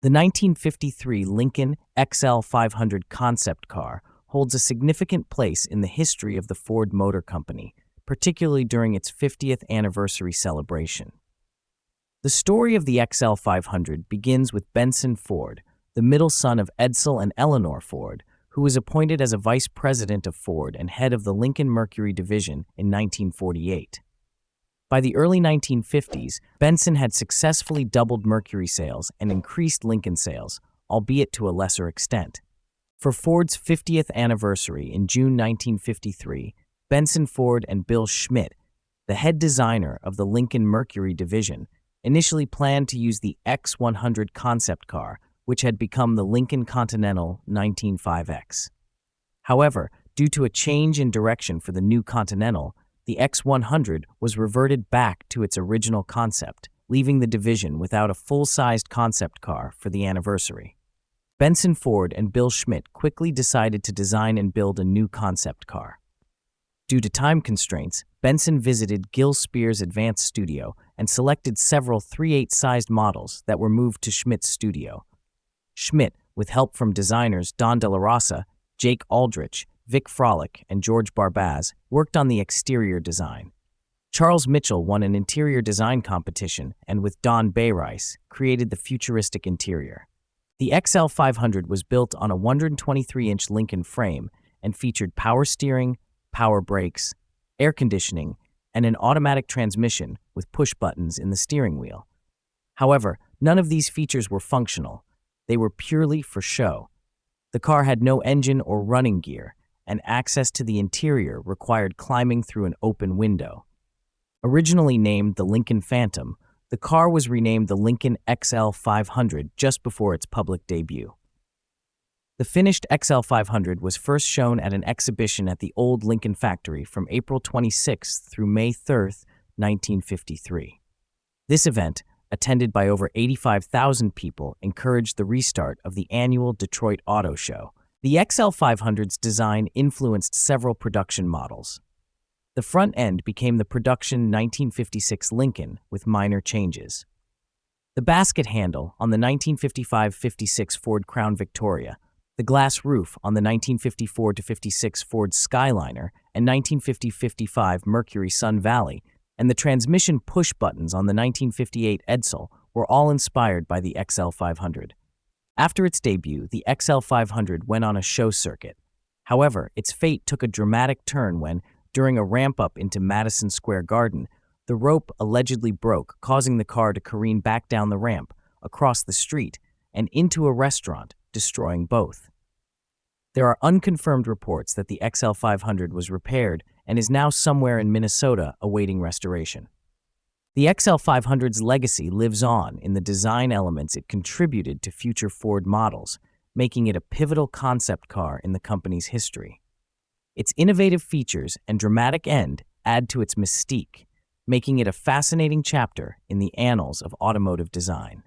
The 1953 Lincoln XL-500 concept car holds a significant place in the history of the Ford Motor Company, particularly during its 50th anniversary celebration. The story of the XL-500 begins with Benson Ford, the middle son of Edsel and Eleanor Ford, who was appointed as a vice president of Ford and head of the Lincoln Mercury division in 1948. By the early 1950s, Benson had successfully doubled Mercury sales and increased Lincoln sales, albeit to a lesser extent. For Ford's 50th anniversary in June 1953, Benson Ford and Bill Schmidt, the head designer of the Lincoln Mercury division, initially planned to use the X100 concept car, which had become the Lincoln Continental 195X. However, due to a change in direction for the new Continental, the X100 was reverted back to its original concept, leaving the division without a full-sized concept car for the anniversary. Benson Ford and Bill Schmidt quickly decided to design and build a new concept car. Due to time constraints, Benson visited Gil Spears' advanced studio and selected several 3/8-sized models that were moved to Schmidt's studio. Schmidt, with help from designers Don De La Rosa, Jake Aldrich, Vic Frolic, and George Barbaz, worked on the exterior design. Charles Mitchell won an interior design competition and, with Don Bayrice, created the Futuristic interior. The XL-500 was built on a 123-inch Lincoln frame and featured power steering, power brakes, air conditioning, and an automatic transmission with push buttons in the steering wheel. However, none of these features were functional. They were purely for show. The car had no engine or running gear, and access to the interior required climbing through an open window. Originally named the Lincoln Phantom, the car was renamed the Lincoln XL-500 just before its public debut. The finished XL-500 was first shown at an exhibition at the old Lincoln factory from April 26 through May 3, 1953. This event, attended by over 85,000 people, encouraged the restart of the annual Detroit Auto Show. The XL-500's design influenced several production models. The front end became the production 1956 Lincoln with minor changes. The basket handle on the 1955-56 Ford Crown Victoria, the glass roof on the 1954-56 Ford Skyliner and 1950-55 Mercury Sun Valley, and the transmission push buttons on the 1958 Edsel were all inspired by the XL-500. After its debut, the XL-500 went on a show circuit. However, its fate took a dramatic turn when, during a ramp-up into Madison Square Garden, the rope allegedly broke, causing the car to careen back down the ramp, across the street, and into a restaurant, destroying both. There are unconfirmed reports that the XL-500 was repaired and is now somewhere in Minnesota awaiting restoration. The XL-500's legacy lives on in the design elements it contributed to future Ford models, making it a pivotal concept car in the company's history. Its innovative features and dramatic end add to its mystique, making it a fascinating chapter in the annals of automotive design.